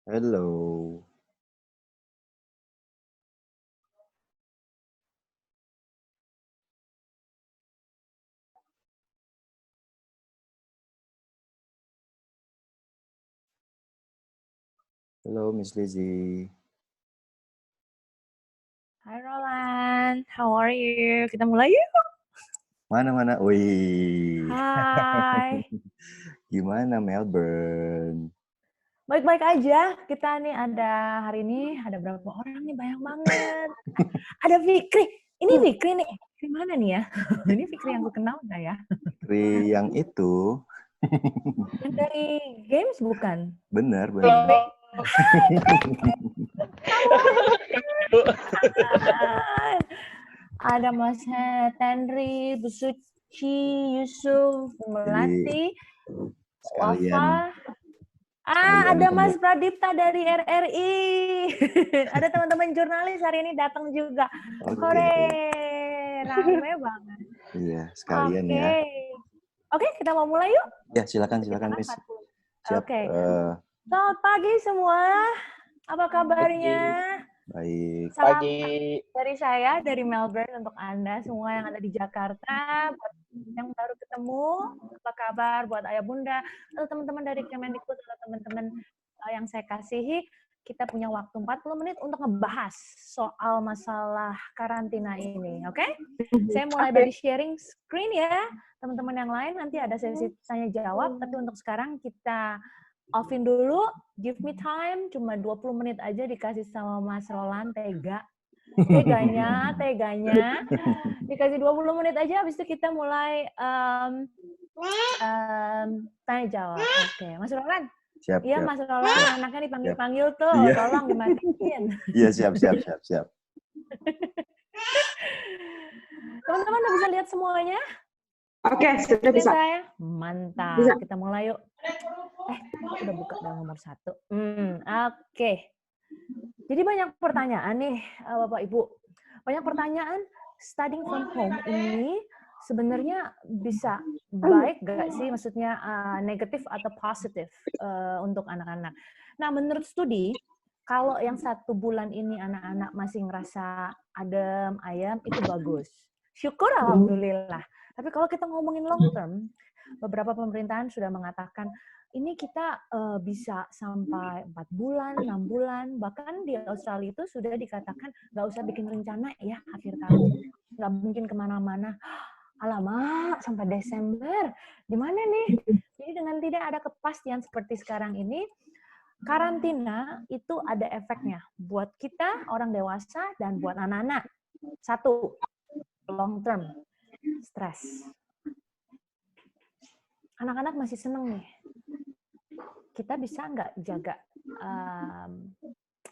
Halo. Halo, Miss Lizzie. Hai Roland, how are you? Kita mulai yuk. Mana? Wih. Hai. Gimana Melbourne? Baik-baik aja. Kita nih hari ini ada berapa orang nih? Banyak banget. Ada Fikri. Ini Fikri nih. Fikri mana nih ya? Ini Fikri yang gue kenal nggak ya? Fikri yang itu. Yang dari games bukan? Bener. Hai. Ada Mas Henry, Bu Suci, Yusuf, Melati, Sekalian Wafa. Ada Mas Pradipta dari RRI. Ada teman-teman jurnalis hari ini datang juga. Hore, rame banget. Iya, sekalian ya. Oke, kita mau mulai yuk. Ya, silakan Miss. Siap. Oke. Selamat pagi semua. Apa kabarnya? Baik. Salam dari saya, dari Melbourne untuk Anda semua yang ada di Jakarta. Buat yang baru ketemu, apa kabar buat ayah bunda, atau teman-teman dari Kemendikbud, atau teman-teman yang saya kasihi. Kita punya waktu 40 menit untuk ngebahas soal masalah karantina ini, oke? Saya mulai dari sharing screen ya. Teman-teman yang lain nanti ada sesi tanya-jawab, tapi untuk sekarang kita offin dulu, give me time, cuma 20 menit aja dikasih sama Mas Roland, teganya, dikasih 20 menit aja, habis itu kita mulai tanya jawab. Oke, Mas Roland. Siap. Iya, Mas Roland, anaknya dipanggil-panggil tuh, tolong dimatiin. Iya, siap. Teman-teman udah bisa lihat semuanya? Oke, sudah bisa. Saya? Mantap. Bisa. Kita mulai yuk. Aku udah buka dari nomor 1. Oke. Jadi banyak pertanyaan nih, Bapak Ibu. Banyak pertanyaan, studying from home ini sebenarnya bisa baik gak sih? Maksudnya negatif atau positif untuk anak-anak. Nah, menurut studi, kalau yang 1 bulan ini anak-anak masih ngerasa adem, ayam, itu bagus. Syukur alhamdulillah. Tapi kalau kita ngomongin long term, beberapa pemerintahan sudah mengatakan ini kita bisa sampai 4 bulan, 6 bulan, bahkan di Australia itu sudah dikatakan nggak usah bikin rencana ya akhir tahun, nggak mungkin kemana-mana. Alamak, sampai Desember, gimana nih? Jadi dengan tidak ada kepastian seperti sekarang ini, karantina itu ada efeknya buat kita orang dewasa dan buat anak-anak. 1, long term, stres. Anak-anak masih seneng nih. Kita bisa nggak jaga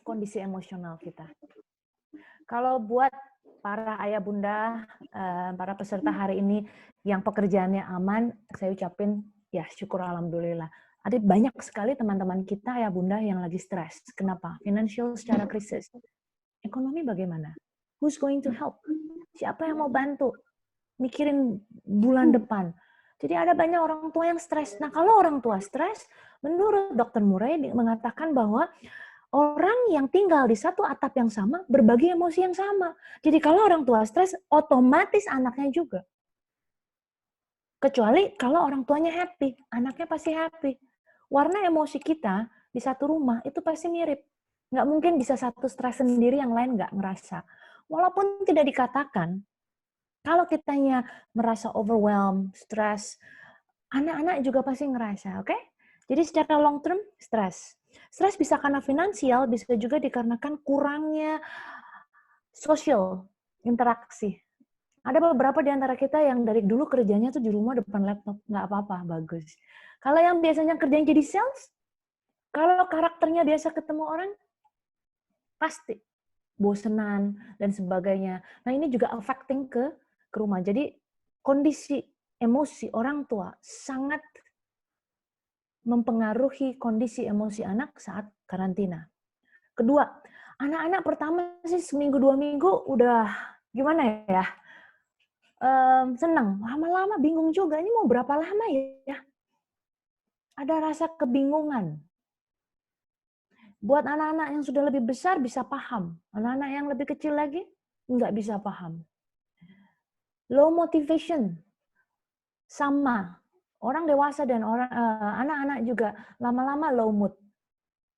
kondisi emosional kita? Kalau buat para ayah bunda, para peserta hari ini yang pekerjaannya aman, saya ucapin ya syukur alhamdulillah. Ada banyak sekali teman-teman kita ayah bunda yang lagi stres. Kenapa? Financial secara krisis. Ekonomi bagaimana? Who's going to help? Siapa yang mau bantu? Mikirin bulan depan. Jadi ada banyak orang tua yang stres. Nah, kalau orang tua stres, menurut Dr. Murray mengatakan bahwa orang yang tinggal di satu atap yang sama berbagi emosi yang sama. Jadi kalau orang tua stres, otomatis anaknya juga. Kecuali kalau orang tuanya happy, anaknya pasti happy. Warna emosi kita di satu rumah itu pasti mirip. Nggak mungkin bisa satu stres sendiri, yang lain nggak ngerasa. Walaupun tidak dikatakan, kalau kitanya merasa overwhelmed, stres, anak-anak juga pasti ngerasa, oke? Jadi secara long term, stres. Stres bisa karena finansial, bisa juga dikarenakan kurangnya sosial interaksi. Ada beberapa di antara kita yang dari dulu kerjanya tuh di rumah depan laptop, nggak apa-apa, bagus. Kalau yang biasanya kerjanya jadi sales, kalau karakternya biasa ketemu orang, pasti bosenan dan sebagainya. Nah, ini juga affecting ke rumah. Jadi kondisi emosi orang tua sangat mempengaruhi kondisi emosi anak saat karantina. Kedua, anak-anak pertama sih seminggu 2 minggu udah gimana ya? Senang. Lama-lama bingung juga, ini mau berapa lama ya? Ada rasa kebingungan. Buat anak-anak yang sudah lebih besar bisa paham. Anak-anak yang lebih kecil lagi nggak bisa paham. Low motivation sama. Orang dewasa dan anak-anak juga lama-lama low mood.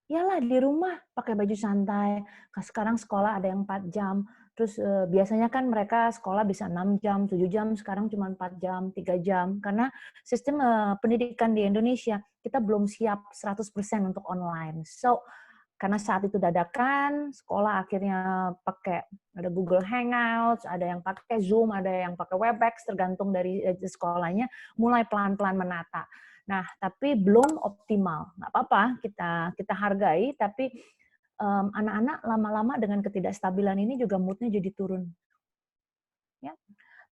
Yalah di rumah pakai baju santai. Sekarang sekolah ada yang 4 jam. Terus biasanya kan mereka sekolah bisa 6 jam, 7 jam, sekarang cuma 4 jam, 3 jam. Karena sistem pendidikan di Indonesia, kita belum siap 100% untuk online. So, karena saat itu dadakan, sekolah akhirnya pakai ada Google Hangouts, ada yang pakai Zoom, ada yang pakai Webex, tergantung dari sekolahnya, mulai pelan-pelan menata. Nah, tapi belum optimal. Nggak apa-apa, kita hargai, tapi anak-anak lama-lama dengan ketidakstabilan ini juga mood-nya jadi turun. Ya.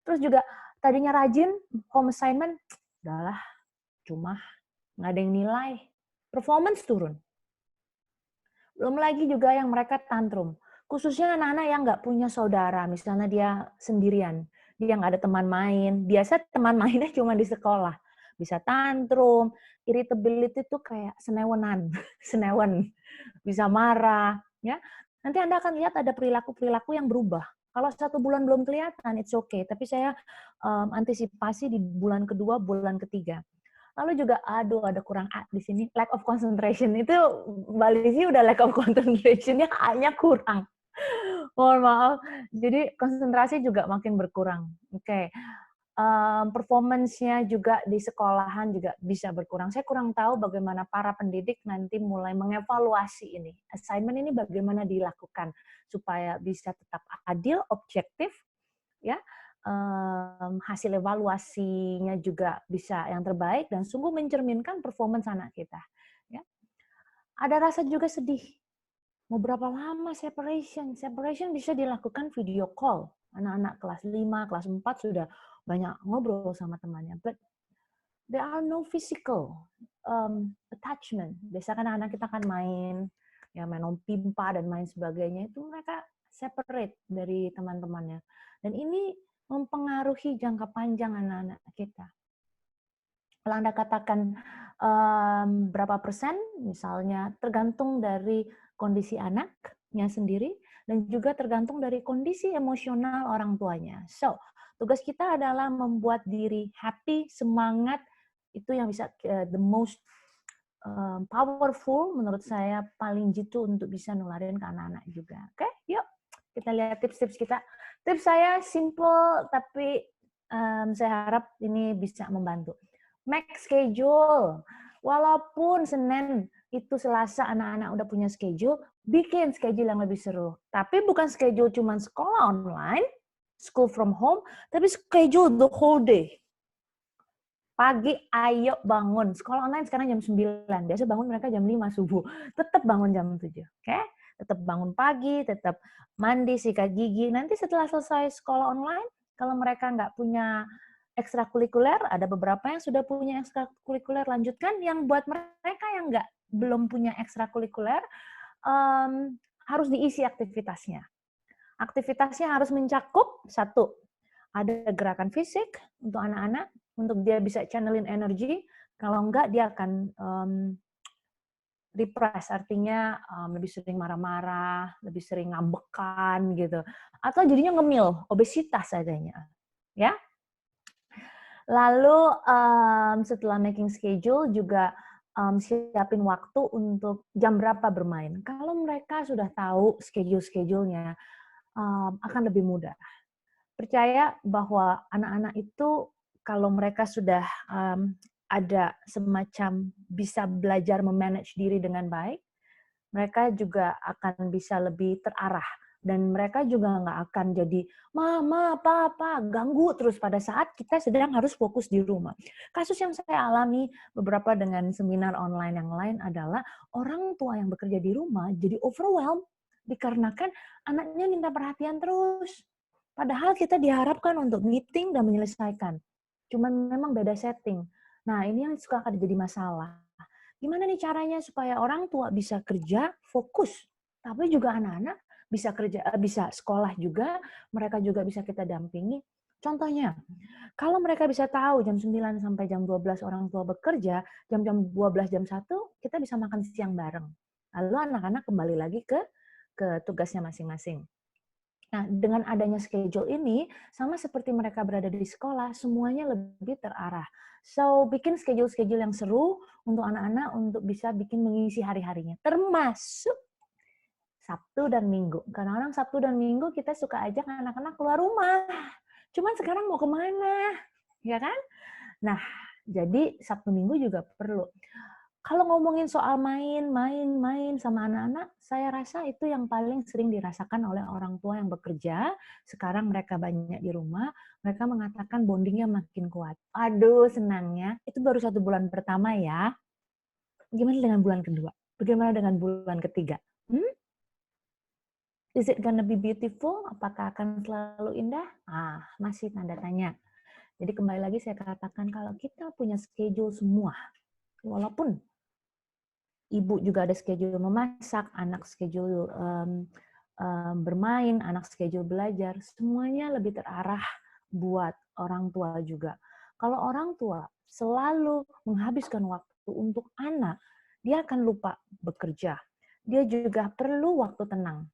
Terus juga tadinya rajin, home assignment, udahlah, cuma nggak ada yang nilai. Performance turun. Belum lagi juga yang mereka tantrum. Khususnya anak-anak yang nggak punya saudara, misalnya dia sendirian, dia nggak ada teman main. Biasa teman mainnya cuma di sekolah. Bisa tantrum, irritability itu kayak senewenan, senewen, bisa marah. Ya, nanti Anda akan lihat ada perilaku-perilaku yang berubah. Kalau 1 bulan belum kelihatan, it's okay. Tapi saya antisipasi di bulan kedua, bulan ketiga. Lalu juga, aduh ada kurang A di sini, lack of concentration. Itu Mbak Lizzy udah lack of concentration-nya A-nya kurang. Mohon maaf. Jadi konsentrasi juga makin berkurang. Oke. Performance-nya juga di sekolahan juga bisa berkurang. Saya kurang tahu bagaimana para pendidik nanti mulai mengevaluasi ini. Assignment ini bagaimana dilakukan supaya bisa tetap adil, objektif, ya. Hasil evaluasinya juga bisa yang terbaik dan sungguh mencerminkan performance anak kita. Ya. Ada rasa juga sedih. Mau berapa lama separation? Separation bisa dilakukan video call. Anak-anak kelas 5, kelas 4 sudah banyak ngobrol sama temannya. But there are no physical attachment. Biasanya kan anak kita kan main, ya main pimpa dan main sebagainya, itu mereka separate dari teman-temannya. Dan ini mempengaruhi jangka panjang anak-anak kita. Kalau Anda katakan berapa persen, misalnya tergantung dari kondisi anaknya sendiri dan juga tergantung dari kondisi emosional orang tuanya. So, tugas kita adalah membuat diri happy, semangat, itu yang bisa the most powerful menurut saya, paling jitu untuk bisa nularin ke anak-anak juga. Oke, yuk kita lihat tips-tips kita. Tips saya simple, tapi saya harap ini bisa membantu. Make schedule. Walaupun Senin itu Selasa anak-anak udah punya schedule, bikin schedule yang lebih seru. Tapi bukan schedule cuma sekolah online, school from home, tapi schedule the whole day. Pagi, ayo bangun. Sekolah online sekarang jam 9. Biasa bangun mereka jam 5 subuh. Tetap bangun jam 7. Oke? Tetap bangun pagi, tetap mandi, sikat gigi. Nanti setelah selesai sekolah online, kalau mereka nggak punya ekstrakurikuler, ada beberapa yang sudah punya ekstrakurikuler, lanjutkan. Yang buat mereka yang belum punya ekstrakurikuler, harus diisi aktivitasnya. Aktivitasnya harus mencakup, 1, ada gerakan fisik untuk anak-anak, untuk dia bisa channelin energi. Kalau enggak, dia akan repress, artinya lebih sering marah-marah, lebih sering ngambekan gitu, atau jadinya ngemil, obesitas adanya, ya. Lalu setelah making schedule juga siapin waktu untuk jam berapa bermain. Kalau mereka sudah tahu schedule-schedule-nya, akan lebih mudah. Percaya bahwa anak-anak itu kalau mereka sudah ada semacam bisa belajar memanage diri dengan baik, mereka juga akan bisa lebih terarah. Dan mereka juga nggak akan jadi, mama, papa, ganggu terus pada saat kita sedang harus fokus di rumah. Kasus yang saya alami beberapa dengan seminar online yang lain adalah orang tua yang bekerja di rumah jadi overwhelmed dikarenakan anaknya minta perhatian terus. Padahal kita diharapkan untuk meeting dan menyelesaikan. Cuman memang beda setting. Nah, ini yang suka akan jadi masalah. Gimana nih caranya supaya orang tua bisa kerja, fokus, tapi juga anak-anak bisa kerja, bisa sekolah juga, mereka juga bisa kita dampingi. Contohnya, kalau mereka bisa tahu jam 9 sampai jam 12 orang tua bekerja, jam 12, jam 1, kita bisa makan siang bareng. Lalu anak-anak kembali lagi ke tugasnya masing-masing. Nah, dengan adanya schedule ini, sama seperti mereka berada di sekolah, semuanya lebih terarah. So, bikin schedule-schedule yang seru untuk anak-anak untuk bisa bikin mengisi hari-harinya. Termasuk Sabtu dan Minggu. Kadang-kadang Sabtu dan Minggu kita suka ajak anak-anak keluar rumah. Cuman sekarang mau kemana? Ya kan? Nah, jadi Sabtu Minggu juga perlu. Kalau ngomongin soal main sama anak-anak, saya rasa itu yang paling sering dirasakan oleh orang tua yang bekerja. Sekarang mereka banyak di rumah, mereka mengatakan bondingnya makin kuat. Aduh, senangnya. Itu baru 1 bulan pertama ya. Gimana dengan bulan kedua? Bagaimana dengan bulan ketiga? Is it gonna be beautiful? Apakah akan selalu indah? Masih tanda tanya. Jadi kembali lagi saya katakan kalau kita punya schedule semua, walaupun ibu juga ada schedule memasak, anak schedule bermain, anak schedule belajar, semuanya lebih terarah buat orang tua juga. Kalau orang tua selalu menghabiskan waktu untuk anak, dia akan lupa bekerja. Dia juga perlu waktu tenang.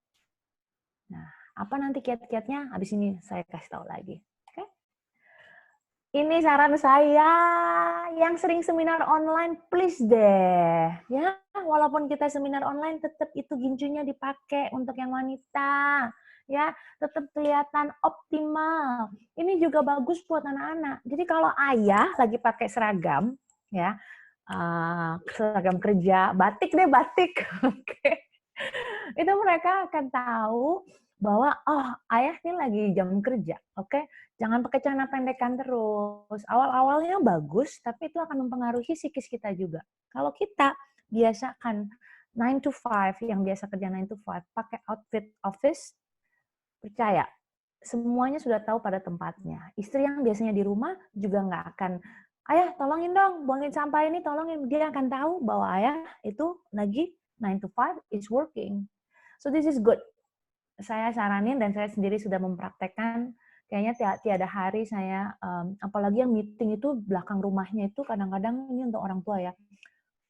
Nah, apa nanti kiat-kiatnya? Habis ini saya kasih tahu lagi. Oke? Ini saran saya, yang sering seminar online, please deh. Ya, walaupun kita seminar online, tetap itu ginjunya dipakai untuk yang wanita. Ya, tetap kelihatan optimal. Ini juga bagus buat anak-anak. Jadi kalau ayah lagi pakai seragam, ya, seragam kerja, batik deh, batik. Oke. Itu mereka akan tahu bahwa ayah ini lagi jam kerja, oke? Jangan pakai celana pendekan terus. Awal-awalnya bagus, tapi itu akan mempengaruhi psikis kita juga. Kalau kita biasakan 9 to 5, yang biasa kerja 9 to 5, pakai outfit office, percaya, semuanya sudah tahu pada tempatnya. Istri yang biasanya di rumah juga nggak akan, ayah tolongin dong, buangin sampah ini, tolongin. Dia akan tahu bahwa ayah itu lagi 9 to 5 is working. So this is good. Saya saranin dan saya sendiri sudah mempraktekkan, kayaknya tiada hari saya, apalagi yang meeting itu belakang rumahnya itu kadang-kadang ini untuk orang tua ya,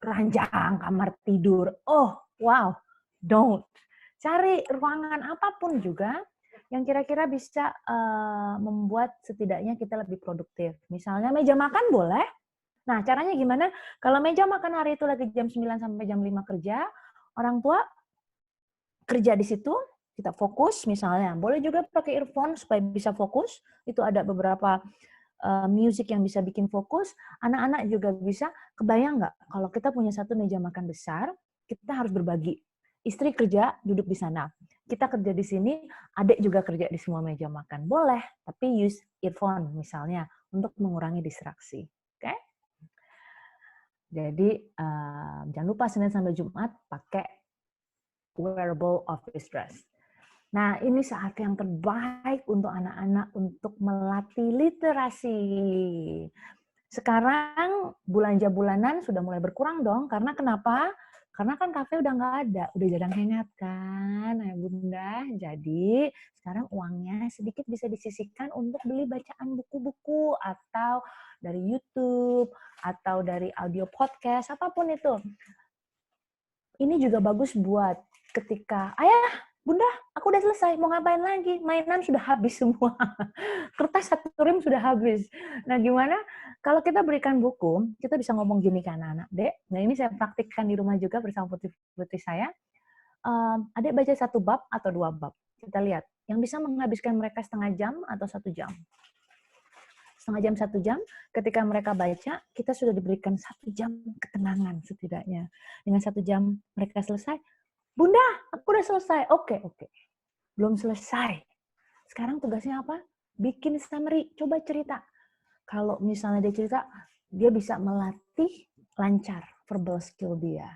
ranjang kamar tidur. Oh, wow, don't. Cari ruangan apapun juga yang kira-kira bisa membuat setidaknya kita lebih produktif. Misalnya meja makan boleh. Nah, caranya gimana? Kalau meja makan hari itu lagi jam 9 sampai jam 5 kerja, orang tua kerja di situ, kita fokus misalnya. Boleh juga pakai earphone supaya bisa fokus. Itu ada beberapa music yang bisa bikin fokus. Anak-anak juga bisa. Kebayang nggak kalau kita punya satu meja makan besar, kita harus berbagi. Istri kerja, duduk di sana. Kita kerja di sini, adik juga kerja di semua meja makan. Boleh, tapi use earphone misalnya untuk mengurangi distraksi. Oke? Jadi jangan lupa Senin sampai Jumat pakai wearable office dress. Nah, ini saat yang terbaik untuk anak-anak untuk melatih literasi. Sekarang belanja bulanan sudah mulai berkurang dong, karena kenapa? Karena kan kafe udah nggak ada, udah jarang hangat kan, ayah bunda. Jadi sekarang uangnya sedikit bisa disisihkan untuk beli bacaan buku-buku atau dari YouTube atau dari audio podcast, apapun itu. Ini juga bagus buat ketika, ayah, bunda, aku udah selesai, mau ngapain lagi? Mainan sudah habis semua. Kertas 1 rem sudah habis. Nah, gimana kalau kita berikan buku, kita bisa ngomong gini ke anak-anak, Dek, nah ini saya praktikkan di rumah juga bersama putri-putri saya, Adek baca 1 bab atau 2 bab. Kita lihat, yang bisa menghabiskan mereka setengah jam atau 1 jam. Setengah jam, 1 jam, ketika mereka baca, kita sudah diberikan 1 jam ketenangan setidaknya. Dengan 1 jam mereka selesai, Bunda, aku udah selesai. Oke. Belum selesai. Sekarang tugasnya apa? Bikin summary. Coba cerita. Kalau misalnya dia cerita, dia bisa melatih lancar verbal skill dia.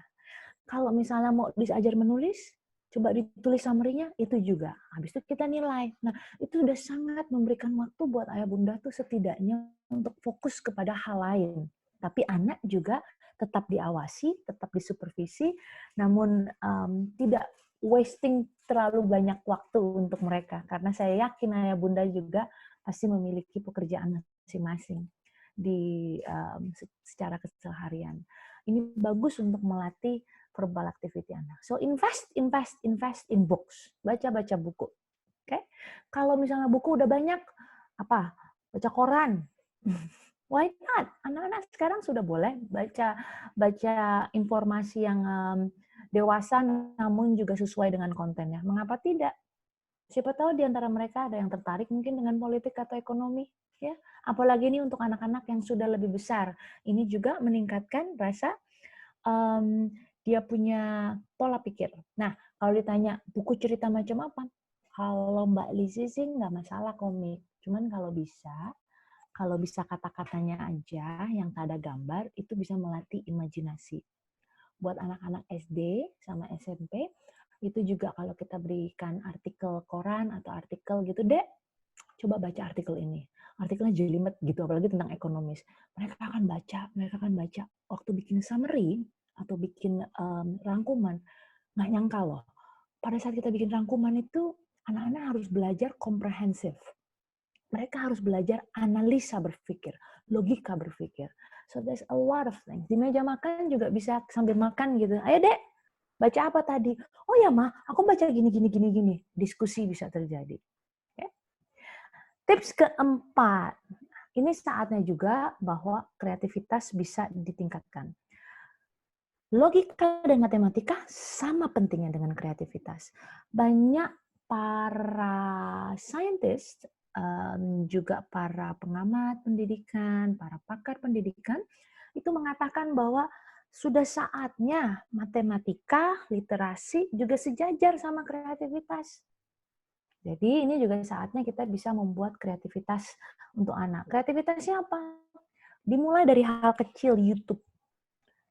Kalau misalnya mau diajar menulis, coba ditulis summary-nya, itu juga. Habis itu kita nilai. Nah, itu sudah sangat memberikan waktu buat ayah bunda tuh setidaknya untuk fokus kepada hal lain. Tapi anak juga tetap diawasi, tetap disupervisi, namun tidak wasting terlalu banyak waktu untuk mereka. Karena saya yakin ayah bunda juga pasti memiliki pekerjaan masing-masing. secara keseharian. Ini bagus untuk melatih verbal activity anak. So invest in books. Baca buku. Oke? Kalau misalnya buku udah banyak, apa? Baca koran. Why not? Anak-anak sekarang sudah boleh baca informasi yang dewasa namun juga sesuai dengan kontennya. Mengapa tidak? Siapa tahu di antara mereka ada yang tertarik mungkin dengan politik atau ekonomi, ya. Apalagi ini untuk anak-anak yang sudah lebih besar. Ini juga meningkatkan rasa dia punya pola pikir. Nah, kalau ditanya buku cerita macam apa? Kalau Mbak Lizzie sih nggak masalah komik. Cuman kalau bisa kata-katanya aja yang tak ada gambar, itu bisa melatih imajinasi. Buat anak-anak SD sama SMP, itu juga kalau kita berikan artikel koran atau artikel gitu, Dek, coba baca artikel ini. Artikelnya jelimet gitu, apalagi tentang ekonomis. Mereka akan baca. Waktu bikin summary atau bikin rangkuman, nggak nyangka loh. Pada saat kita bikin rangkuman itu, anak-anak harus belajar komprehensif. Mereka harus belajar analisa berpikir, logika berpikir. So there's a lot of things. Di meja makan juga bisa sambil makan gitu. Ayo Dek, baca apa tadi? Oh ya Ma, aku baca gini. Diskusi bisa terjadi. Okay? Tips keempat, ini saatnya juga bahwa kreativitas bisa ditingkatkan. Logika dan matematika sama pentingnya dengan kreativitas. Banyak para saintis, juga para pengamat pendidikan, para pakar pendidikan, itu mengatakan bahwa sudah saatnya matematika, literasi juga sejajar sama kreativitas. Jadi ini juga saatnya kita bisa membuat kreativitas untuk anak. Kreativitasnya apa? Dimulai dari hal kecil, YouTube,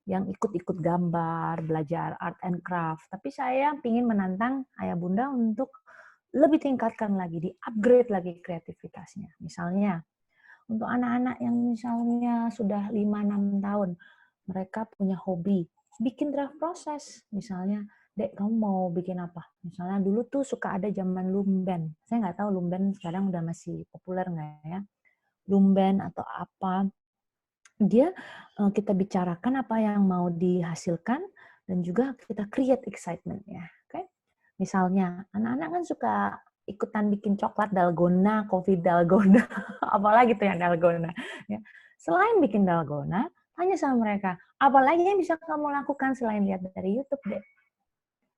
yang ikut-ikut gambar, belajar art and craft. Tapi saya ingin menantang ayah bunda untuk lebih tingkatkan lagi, di-upgrade lagi kreativitasnya. Misalnya, untuk anak-anak yang misalnya sudah 5-6 tahun, mereka punya hobi, bikin draft proses. Misalnya, Dek, kamu mau bikin apa? Misalnya dulu tuh suka ada zaman Lumben. Saya nggak tahu Lumben sekarang udah masih populer nggak ya. Lumben atau apa. Kita bicarakan apa yang mau dihasilkan, dan juga kita create excitement ya. Okay? Misalnya, anak-anak kan suka ikutan bikin coklat dalgona, kopi dalgona, apalagi tuh yang dalgona. Ya. Selain bikin dalgona, tanya sama mereka, apalagi yang bisa kamu lakukan selain lihat dari YouTube, Dek?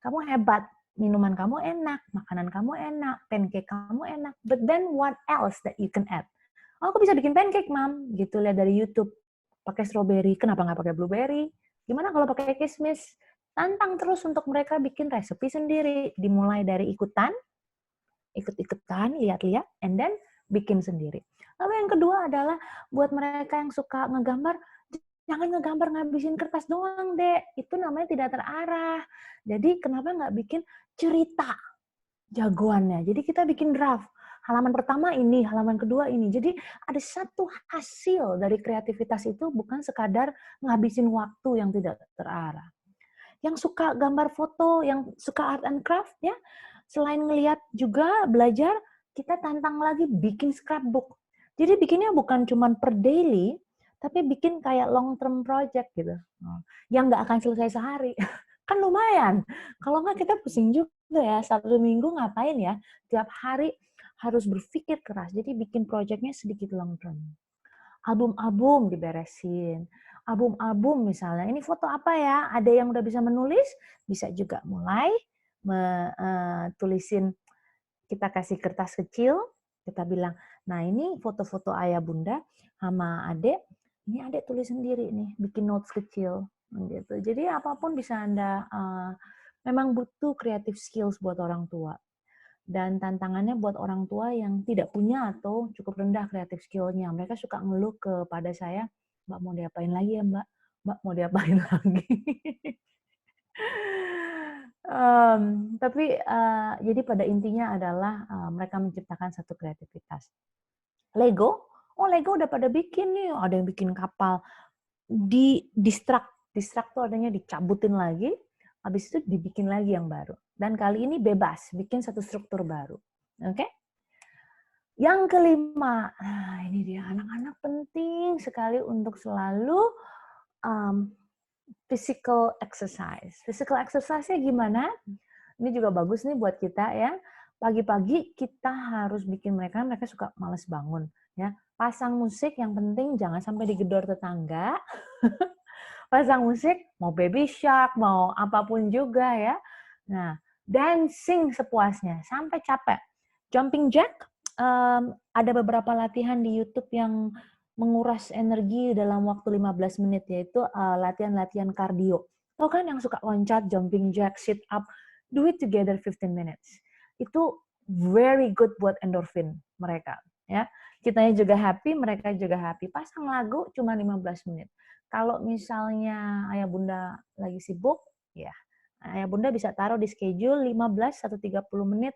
Kamu hebat, minuman kamu enak, makanan kamu enak, pancake kamu enak, but then what else that you can add? Oh, aku bisa bikin pancake, Mam, gitu, lihat dari YouTube. Pakai strawberry, kenapa nggak pakai blueberry? Gimana kalau pakai kismis? Tantang terus untuk mereka bikin resepi sendiri. Dimulai dari ikut-ikutan, lihat-lihat, and then bikin sendiri. Lalu yang kedua adalah buat mereka yang suka ngegambar, jangan ngegambar ngabisin kertas doang, Dek. Itu namanya tidak terarah. Jadi kenapa nggak bikin cerita jagoannya? Jadi kita bikin draft. Halaman pertama ini, halaman kedua ini. Jadi ada satu hasil dari kreativitas itu bukan sekadar ngabisin waktu yang tidak terarah. Yang suka gambar foto, yang suka art and craft, ya, selain ngelihat juga belajar, kita tantang lagi bikin scrapbook. Jadi bikinnya bukan cuma per daily, tapi bikin kayak long term project gitu. Yang nggak akan selesai sehari. Kan lumayan. Kalau nggak kita pusing juga ya, 1 minggu ngapain ya? Tiap hari harus berpikir keras. Jadi bikin projectnya sedikit long term. Album-album diberesin. Album-album misalnya, ini foto apa ya? Ada yang udah bisa menulis, bisa juga mulai tulisin, kita kasih kertas kecil, kita bilang, nah ini foto-foto ayah bunda sama adek, ini adek tulis sendiri nih, bikin notes kecil. Gitu. Jadi apapun bisa Anda, memang butuh creative skills buat orang tua. Dan tantangannya buat orang tua yang tidak punya atau cukup rendah creative skill-nya. Mereka suka ngeluh kepada saya, Mbak mau diapain lagi ya Mbak? Mbak mau diapain lagi? Tapi jadi pada intinya adalah mereka menciptakan satu kreativitas. Lego, oh Lego udah pada bikin nih, ada yang bikin kapal. Distract tuh adanya dicabutin lagi, habis itu dibikin lagi yang baru. Dan kali ini bebas, bikin satu struktur baru. Oke? Yang kelima, ini dia, anak-anak penting penting sekali untuk selalu physical exercise. Physical exercise-nya gimana? Ini juga bagus nih buat kita ya. Pagi-pagi kita harus bikin mereka suka males bangun. Ya, pasang musik, yang penting jangan sampai digedor tetangga. Pasang musik, mau Baby Shark, mau apapun juga ya. Nah, dancing sepuasnya sampai capek. Jumping jack, ada beberapa latihan di YouTube yang menguras energi dalam waktu 15 menit, yaitu latihan-latihan kardio. Tahu kan yang suka loncat, jumping jack, sit up, do it together 15 minutes. Itu very good buat endorfin mereka. Ya, kitanya juga happy, mereka juga happy. Pasang lagu cuma 15 menit. Kalau misalnya ayah bunda lagi sibuk, ya ayah bunda bisa taruh di schedule 15 atau 30 menit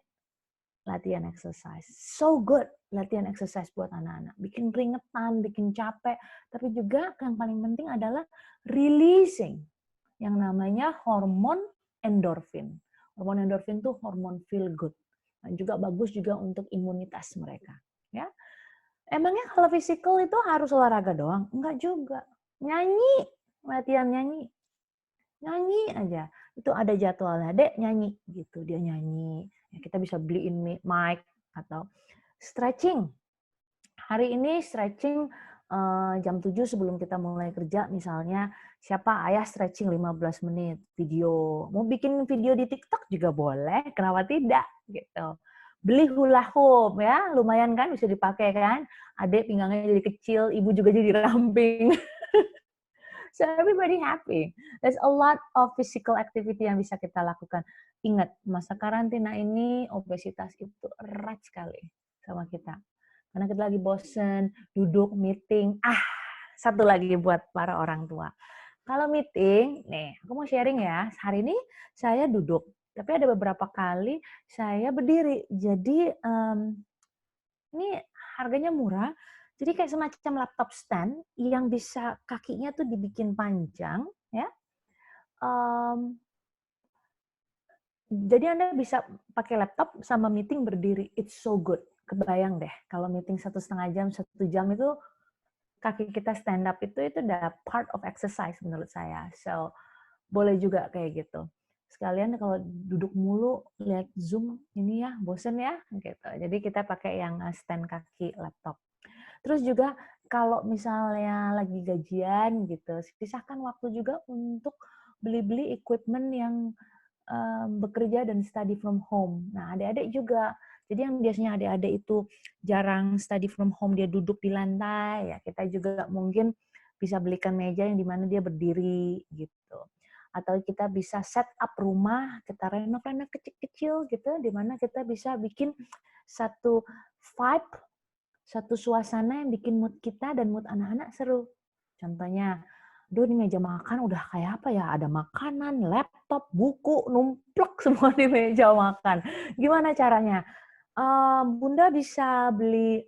latihan exercise. So good latihan exercise buat anak-anak. Bikin keringetan, bikin capek, tapi juga yang paling penting adalah releasing yang namanya hormon endorfin. Hormon endorfin itu hormon feel good. Dan juga bagus juga untuk imunitas mereka. Ya, emangnya kalau physical itu harus olahraga doang? Enggak juga. Nyanyi, latihan nyanyi. Nyanyi aja. Itu ada jadwalnya, Dek nyanyi gitu, dia nyanyi. Ya, kita bisa beliin mic atau stretching. Hari ini stretching jam 7 sebelum kita mulai kerja misalnya, siapa ayah stretching 15 menit video. Mau bikin video di TikTok juga boleh, kenapa tidak gitu. Beli hula hoop ya, lumayan kan bisa dipakai kan. Adik pinggangnya jadi kecil, ibu juga jadi ramping. So everybody happy. There's a lot of physical activity yang bisa kita lakukan. Ingat, masa karantina ini obesitas itu erat sekali sama kita. Karena kita lagi bosen, duduk, meeting. Satu lagi buat para orang tua. Kalau meeting, nih, aku mau sharing ya. Hari ini saya duduk, tapi ada beberapa kali saya berdiri. Jadi ini harganya murah. Jadi kayak semacam laptop stand yang bisa kakinya tuh dibikin panjang, ya. Jadi Anda bisa pakai laptop sama meeting berdiri. It's so good. Kebayang deh, kalau meeting 1,5 jam, 1 jam itu kaki kita stand up itu udah part of exercise menurut saya. So boleh juga kayak gitu. Sekalian kalau duduk mulu lihat Zoom ini ya bosen ya gitu. Jadi kita pakai yang stand kaki laptop. Terus juga kalau misalnya lagi gajian gitu, sisakan waktu juga untuk beli-beli equipment yang bekerja dan study from home. Nah, adik-adik juga. Jadi yang biasanya adik-adik itu jarang study from home, dia duduk di lantai, ya kita juga mungkin bisa belikan meja yang dimana dia berdiri gitu. Atau kita bisa set up rumah, kita renov-renov kecil-kecil gitu, dimana kita bisa bikin satu vibe, satu suasana yang bikin mood kita dan mood anak-anak seru. Contohnya, di meja makan udah kayak apa ya? Ada makanan, laptop, buku, numplek semua di meja makan. Gimana caranya? Bunda bisa beli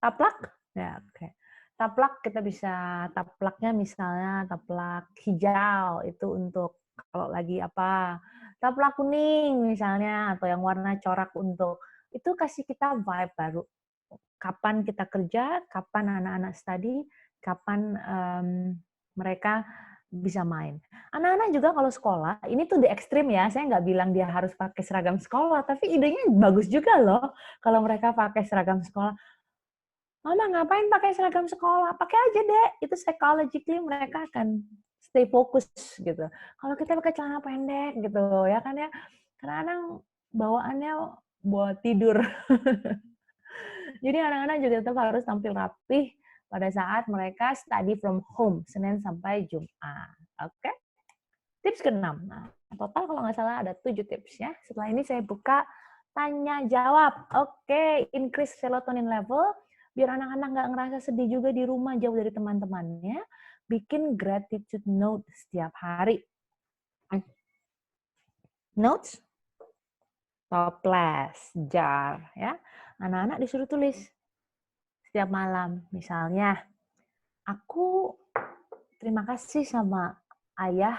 taplak, ya oke. Taplak kita bisa taplaknya misalnya taplak hijau itu untuk kalau lagi apa, taplak kuning misalnya atau yang warna corak untuk itu kasih kita vibe baru. Kapan kita kerja, kapan anak-anak study, kapan mereka bisa main. Anak-anak juga kalau sekolah, ini tuh di ekstrim ya, saya nggak bilang dia harus pakai seragam sekolah, tapi idenya bagus juga loh kalau mereka pakai seragam sekolah. Mama ngapain pakai seragam sekolah? Pakai aja deh, itu psychologically mereka akan stay fokus gitu. Kalau kita pakai celana pendek gitu ya kan ya, kadang-kadang bawaannya buat tidur. Jadi anak-anak juga tetap harus tampil rapih pada saat mereka study from home, Senin sampai Jumat. Oke? Tips ke-6. Nah, total kalau nggak salah ada 7 tips ya. Setelah ini saya buka tanya jawab. Oke, increase serotonin level biar anak-anak nggak ngerasa sedih juga di rumah jauh dari teman-temannya. Bikin gratitude note setiap hari. Notes, toples, jar, ya. Anak-anak disuruh tulis setiap malam. Misalnya, aku terima kasih sama ayah,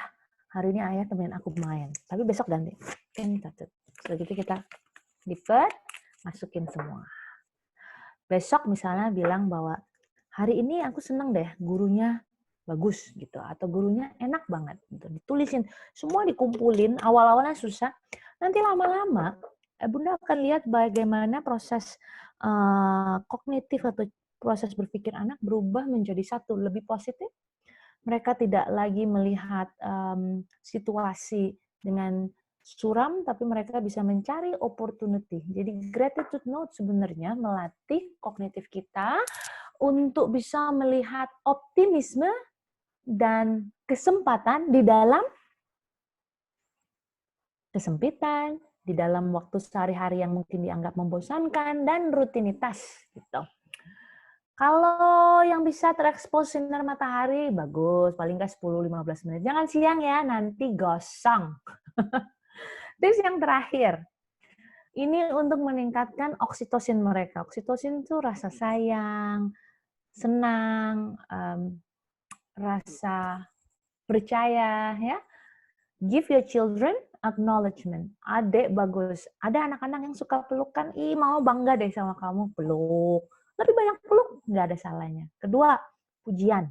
hari ini ayah temenin aku main. Tapi besok ganti. Setelah itu kita lipat, masukin semua. Besok misalnya bilang bahwa hari ini aku seneng deh gurunya bagus gitu, atau gurunya enak banget gitu. Ditulisin, semua dikumpulin, awal-awalnya susah, nanti lama-lama Bunda akan lihat bagaimana proses kognitif atau proses berpikir anak berubah menjadi satu, lebih positif. Mereka tidak lagi melihat situasi dengan suram, tapi mereka bisa mencari opportunity. Jadi gratitude note sebenarnya melatih kognitif kita untuk bisa melihat optimisme dan kesempatan di dalam kesempitan, di dalam waktu sehari-hari yang mungkin dianggap membosankan, dan rutinitas gitu. Kalau yang bisa terekspos sinar matahari, bagus. Paling nggak 10-15 menit. Jangan siang ya, nanti gosong. Terus yang terakhir, ini untuk meningkatkan oksitosin mereka. Oksitosin itu rasa sayang, senang, rasa percaya, ya. Give your children acknowledgement. Adek bagus. Ada anak-anak yang suka pelukan, mau bangga deh sama kamu, peluk. Lebih banyak peluk, nggak ada salahnya. Kedua, pujian.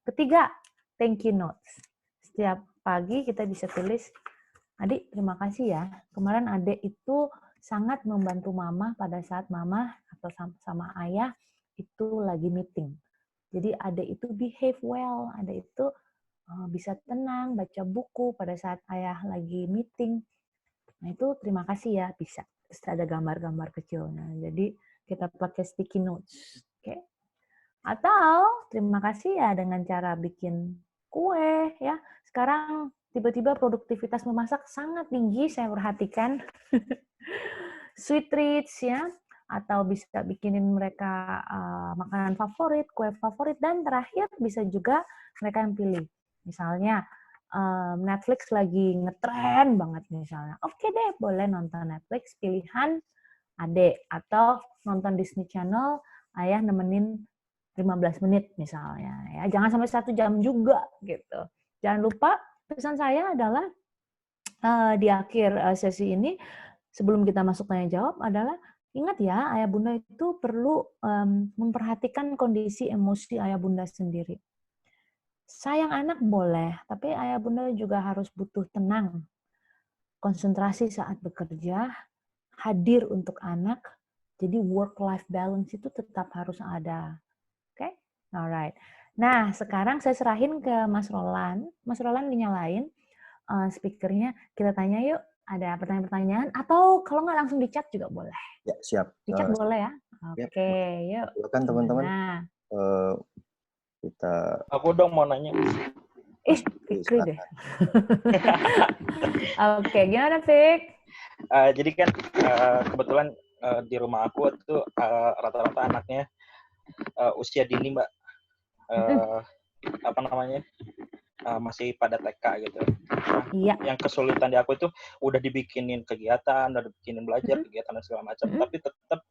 Ketiga, thank you notes. Setiap pagi kita bisa tulis, adik terima kasih ya. Kemarin adik itu sangat membantu mama pada saat mama atau sama ayah itu lagi meeting. Jadi adik itu behave well, adik itu bisa tenang, baca buku pada saat ayah lagi meeting. Nah itu terima kasih ya, bisa. Terus ada gambar-gambar kecilnya. Jadi kita pakai sticky notes. Oke. Atau terima kasih ya dengan cara bikin kue ya. Sekarang tiba-tiba produktivitas memasak sangat tinggi, saya perhatikan. Sweet treats ya, atau bisa bikinin mereka makanan favorit, kue favorit, dan terakhir bisa juga mereka yang pilih. Misalnya Netflix lagi ngetren banget misalnya. Oke deh, boleh nonton Netflix pilihan adek, atau nonton Disney Channel, ayah nemenin 15 menit misalnya. Ya, jangan sampai 1 jam juga gitu. Jangan lupa pesan saya adalah di akhir sesi ini, sebelum kita masuk tanya jawab adalah ingat ya, ayah bunda itu perlu memperhatikan kondisi emosi ayah bunda sendiri. Sayang anak boleh, tapi ayah bunda juga harus butuh tenang, konsentrasi saat bekerja, hadir untuk anak. Jadi work-life balance itu tetap harus ada. Oke? Alright. Nah, sekarang saya serahin ke Mas Roland. Mas Roland dinyalain speakernya. Kita tanya yuk, ada pertanyaan-pertanyaan. Atau kalau nggak langsung di chat juga boleh. Ya, siap. Di chat boleh ya? Oke, yuk. Silakan teman-teman. Kita... Aku dong mau nanya. Fikri deh. Oke, gimana Fik? Jadi kan kebetulan di rumah aku tuh rata-rata anaknya usia dini, Mbak. Apa namanya? Masih pada TK gitu. Iya. Yang kesulitan di aku itu udah dibikinin kegiatan, udah dibikinin belajar, kegiatan dan segala macam, tapi tetap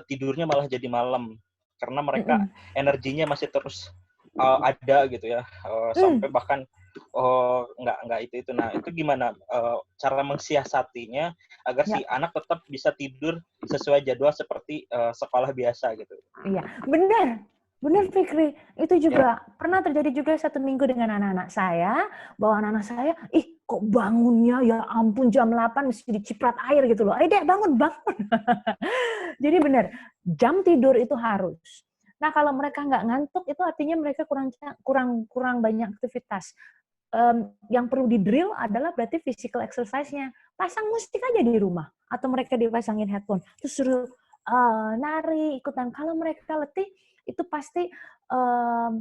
tidurnya malah jadi malam karena mereka energinya masih terus ada gitu ya, sampai bahkan nggak itu. Nah itu gimana cara mensiasatinya agar si anak tetap bisa tidur sesuai jadwal seperti sekolah biasa gitu? Iya, benar Fikri. Itu juga pernah terjadi juga 1 minggu dengan anak-anak saya, bahwa anak-anak saya, kok bangunnya ya ampun jam 8 mesti diciprat air gitu loh. Dek bangun. Jadi benar, jam tidur itu harus. Nah kalau mereka nggak ngantuk itu artinya mereka kurang banyak aktivitas. Yang perlu di-drill adalah berarti physical exercise-nya. Pasang musik aja di rumah, atau mereka dipasangin headphone, terus suruh nari, ikutan. Kalau mereka letih, itu pasti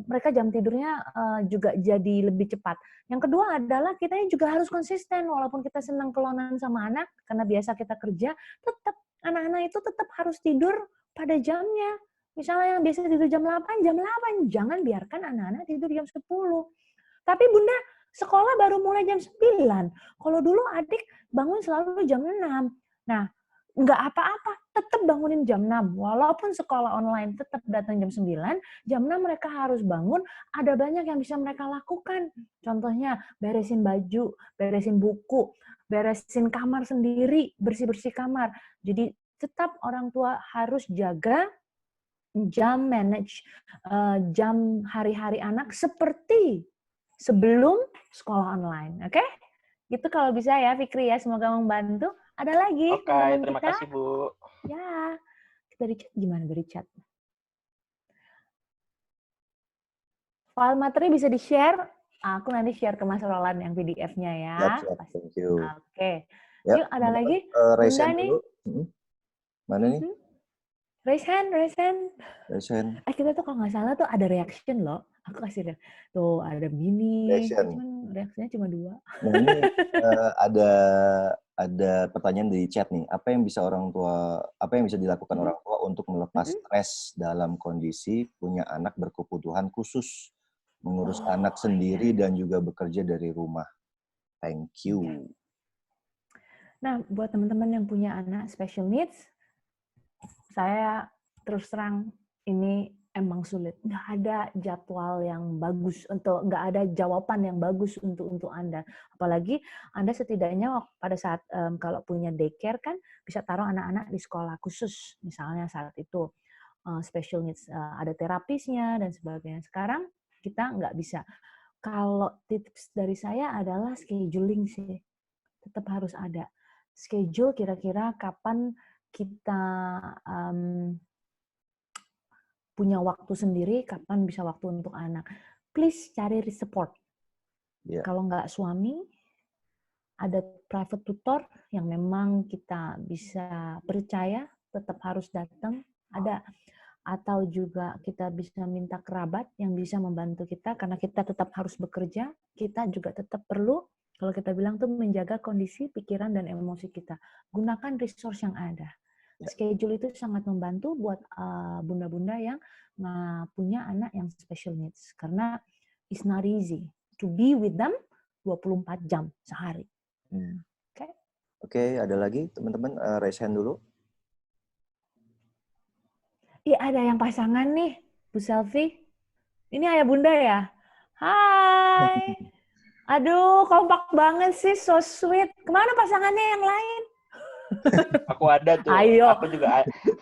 mereka jam tidurnya juga jadi lebih cepat. Yang kedua adalah kita juga harus konsisten, walaupun kita senang kelonan sama anak, karena biasa kita kerja, tetap anak-anak itu tetap harus tidur pada jamnya. Misalnya yang biasa tidur jam 8, jangan biarkan anak-anak tidur jam 10. Tapi Bunda, sekolah baru mulai jam 9. Kalau dulu adik bangun selalu jam 6. Nah, nggak apa-apa, tetap bangunin jam 6. Walaupun sekolah online tetap datang jam 9, jam 6 mereka harus bangun, ada banyak yang bisa mereka lakukan. Contohnya, beresin baju, beresin buku, beresin kamar sendiri, bersih-bersih kamar. Jadi tetap orang tua harus jaga manage jam hari-hari anak seperti sebelum sekolah online. Oke? Gitu kalau bisa ya, Fikri ya. Semoga membantu. Ada lagi Oke, teman-teman terima kita? kasih, Bu. Ya. Dari chat gimana dari chat? File materi bisa di-share. Aku nanti share ke Mas Roland yang PDF-nya ya. Siap. Thank you. Oke. Ya, Yuk, ada lagi? raise Bunda hand nih. dulu. Mana nih? Raise hand. Raise hand. Kita tuh kalau nggak salah tuh ada reaction loh. Aku kasih lihat. Tuh ada begini. Reaction. Cuman reaksinya cuma 2. Nah ini ada pertanyaan di chat nih. Apa yang bisa dilakukan orang tua untuk melepas stres dalam kondisi punya anak berkebutuhan khusus, mengurus anak sendiri dan juga bekerja dari rumah? Thank you. Nah, buat teman-teman yang punya anak special needs, saya terus terang ini emang sulit. Nggak ada jadwal yang bagus nggak ada jawaban yang bagus untuk Anda. Apalagi Anda setidaknya pada saat kalau punya daycare kan bisa taruh anak-anak di sekolah khusus, misalnya saat itu special needs ada terapisnya dan sebagainya. Sekarang kita nggak bisa. Kalau tips dari saya adalah scheduling sih, tetap harus ada. Schedule kira-kira kapan kita punya waktu sendiri, kapan bisa waktu untuk anak. Please cari support. Yeah. Kalau nggak suami, ada private tutor yang memang kita bisa percaya, tetap harus datang. Ada. Atau juga kita bisa minta kerabat yang bisa membantu kita, karena kita tetap harus bekerja, kita juga tetap perlu, kalau kita bilang tuh menjaga kondisi, pikiran, dan emosi kita. Gunakan resource yang ada. Schedule itu sangat membantu buat bunda-bunda yang punya anak yang special needs. Karena it's not easy to be with them 24 jam sehari. Oke, ada lagi teman-teman raise hand dulu. Iya, ada yang pasangan nih, Bu Selfie. Ini ayah bunda ya? Hai. Aduh, kompak banget sih, so sweet. Kemana pasangannya yang lain? Aku ada tuh. Ayo.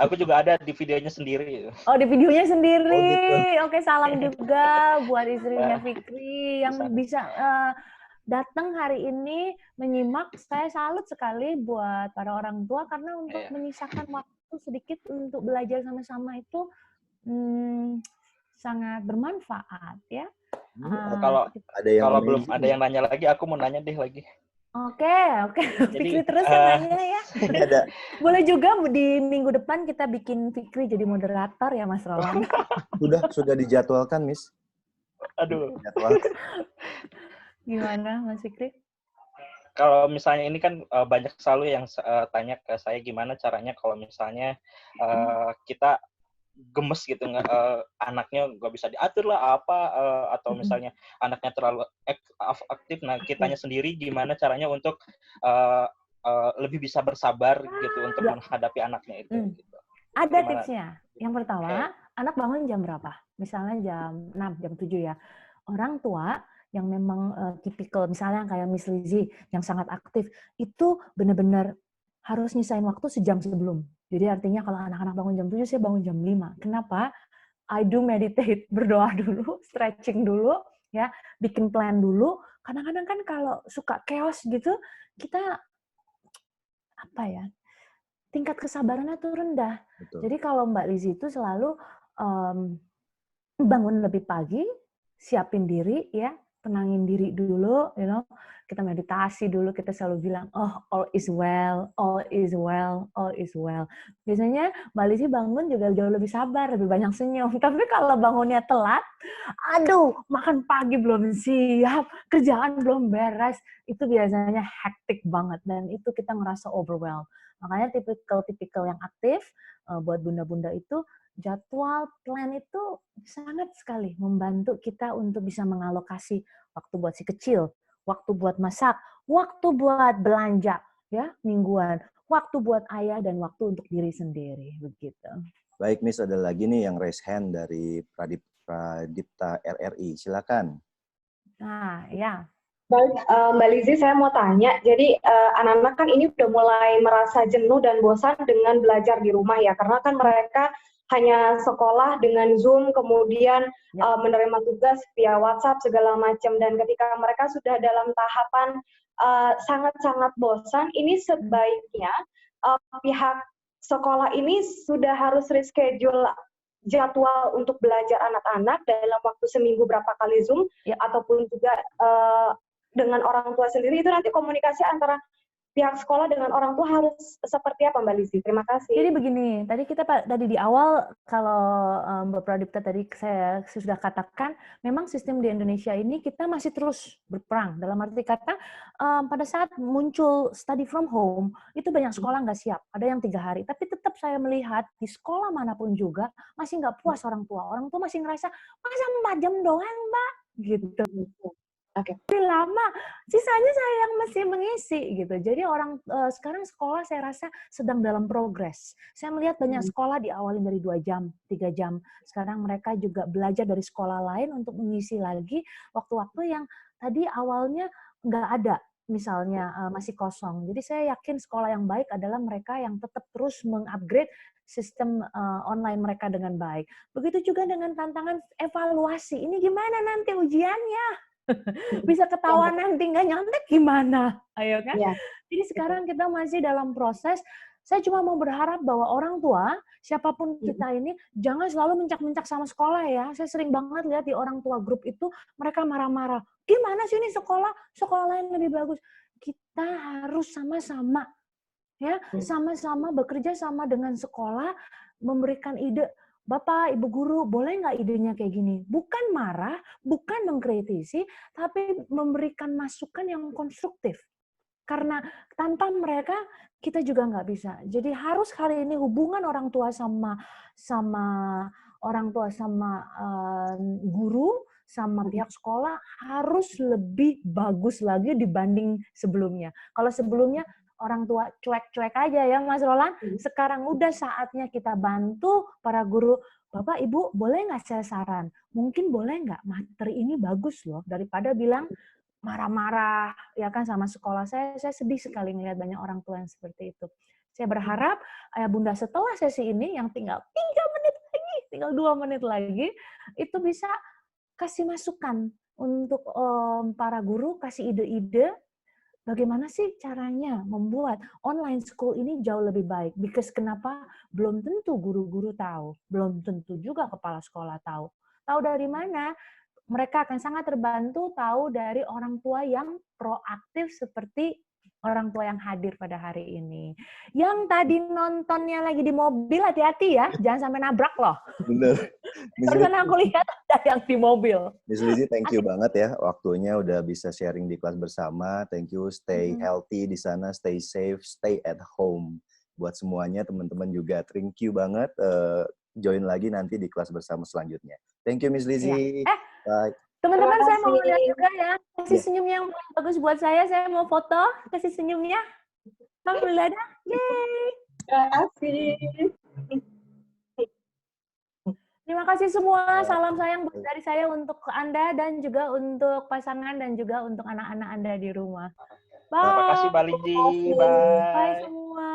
Aku juga ada di videonya sendiri. Oh, di videonya sendiri. Oh, gitu. Oke, salam juga buat istrinya Fikri yang bisa datang hari ini menyimak. Saya salut sekali buat para orang tua karena untuk menyisakan waktu sedikit untuk belajar sama-sama itu sangat bermanfaat ya. Kalau belum ada yang nanya lagi, aku mau nanya deh lagi. Oke. Fikri terus nanya ya. Boleh juga di minggu depan kita bikin Fikri jadi moderator ya, Mas Roland. Sudah dijadwalkan, Miss. Aduh. Gimana, Mas Fikri? Kalau misalnya ini kan banyak selalu yang tanya ke saya gimana caranya kalau misalnya kita gemes gitu, anaknya nggak bisa diatur lah atau misalnya anaknya terlalu aktif, nah kitanya sendiri gimana caranya untuk lebih bisa bersabar gitu untuk menghadapi anaknya itu. Gitu. Ada tipsnya. Yang pertama, anak bangun jam berapa? Misalnya jam 6, jam 7 ya. Orang tua yang memang tipikal, misalnya kayak Miss Lizzie yang sangat aktif, itu benar-benar harus nyisain waktu sejam sebelum. Jadi artinya kalau anak-anak bangun jam 7, saya bangun jam 5. Kenapa? I do meditate, berdoa dulu, stretching dulu, ya, bikin plan dulu. Kadang-kadang kan kalau suka chaos gitu, kita tingkat kesabarannya tuh rendah. Betul. Jadi kalau Mbak Lizzie itu selalu bangun lebih pagi, siapin diri, ya, tenangin diri dulu, kita meditasi dulu, kita selalu bilang, all is well, all is well, all is well. Biasanya Mbak Lizzie bangun juga jauh lebih sabar, lebih banyak senyum. Tapi kalau bangunnya telat, aduh, makan pagi belum siap, kerjaan belum beres, itu biasanya hektik banget, dan itu kita ngerasa overwhelmed. Makanya tipikal yang aktif, buat bunda-bunda itu, jadwal plan itu sangat sekali membantu kita untuk bisa mengalokasi waktu buat si kecil, waktu buat masak, waktu buat belanja, ya, mingguan, waktu buat ayah, dan waktu untuk diri sendiri, begitu. Baik, Miss, ada lagi nih yang raise hand dari Pradipta RRI. Silakan. Nah, ya. Baik, Mbak Lizzie, saya mau tanya. Jadi anak-anak kan ini udah mulai merasa jenuh dan bosan dengan belajar di rumah ya, karena kan mereka hanya sekolah dengan Zoom, kemudian menerima tugas via WhatsApp segala macam. Dan ketika mereka sudah dalam tahapan sangat-sangat bosan, ini sebaiknya pihak sekolah ini sudah harus reschedule jadwal untuk belajar anak-anak dalam waktu seminggu berapa kali Zoom, ataupun juga dengan orang tua sendiri. Itu nanti komunikasi antara pihak sekolah dengan orang tua harus seperti apa, Mbak Lizzie? Terima kasih. Jadi begini, tadi di awal kalau Mbak Pradipta tadi saya sudah katakan, memang sistem di Indonesia ini kita masih terus berperang. Dalam arti kata, pada saat muncul study from home, itu banyak sekolah nggak siap. Ada yang 3 hari. Tapi tetap saya melihat di sekolah manapun juga masih nggak puas orang tua. Orang tua masih ngerasa, masa 4 jam doang, Mbak? Gitu. Oke. Lama, sisanya saya yang mesti mengisi gitu. Jadi sekarang sekolah saya rasa sedang dalam progres. Saya melihat banyak sekolah diawali dari 2 jam, 3 jam. Sekarang mereka juga belajar dari sekolah lain untuk mengisi lagi waktu-waktu yang tadi awalnya nggak ada, misalnya masih kosong. Jadi saya yakin sekolah yang baik adalah mereka yang tetap terus mengupgrade sistem online mereka dengan baik. Begitu juga dengan tantangan evaluasi. Ini gimana nanti ujiannya? Bisa ketahuan nanti nggak nyontek gimana? Ayo kan? Ya. Jadi sekarang kita masih dalam proses. Saya cuma mau berharap bahwa orang tua, siapapun kita ini, jangan selalu mencak-mencak sama sekolah ya. Saya sering banget lihat di orang tua grup itu, mereka marah-marah. Gimana sih ini sekolah lain lebih bagus? Kita harus sama-sama, ya, sama-sama bekerja sama dengan sekolah, memberikan ide. Bapak, Ibu guru, boleh nggak idenya kayak gini? Bukan marah, bukan mengkritisi, tapi memberikan masukan yang konstruktif. Karena tanpa mereka, kita juga nggak bisa. Jadi harus hari ini hubungan orang tua sama guru, sama pihak sekolah harus lebih bagus lagi dibanding sebelumnya. Kalau sebelumnya, orang tua cuek-cuek aja ya Mas Roland. Sekarang udah saatnya kita bantu para guru. Bapak, Ibu, boleh nggak saya saran? Mungkin boleh nggak materi ini bagus loh. Daripada bilang marah-marah ya kan sama sekolah. Saya sedih sekali melihat banyak orang tua yang seperti itu. Saya berharap Ayah Bunda setelah sesi ini yang tinggal 3 menit lagi, tinggal 2 menit lagi, itu bisa kasih masukan untuk para guru, kasih ide-ide bagaimana sih caranya membuat online school ini jauh lebih baik? Because kenapa? Belum tentu guru-guru tahu, belum tentu juga kepala sekolah tahu. Tahu dari mana? Mereka akan sangat terbantu tahu dari orang tua yang proaktif seperti orang tua yang hadir pada hari ini. Yang tadi nontonnya lagi di mobil, hati-hati ya, jangan sampai nabrak loh. Bener. Karena aku lihat ada yang di mobil. Miss Lizzie, thank you banget ya, waktunya udah bisa sharing di kelas bersama. Thank you, stay healthy di sana, stay safe, stay at home. Buat semuanya, teman-teman juga thank you banget. Join lagi nanti di kelas bersama selanjutnya. Thank you, Miss Lizzie. Ya. Bye. Teman-teman, saya mau lihat juga ya. Kasih senyumnya yang bagus buat saya mau foto. Kasih senyumnya. Alhamdulillah. Yeay. Terima kasih. Terima kasih semua. Salam sayang dari saya untuk Anda dan juga untuk pasangan dan juga untuk anak-anak Anda di rumah. Bye. Terima kasih, Mbak Lizzie. Bye. Bye semua.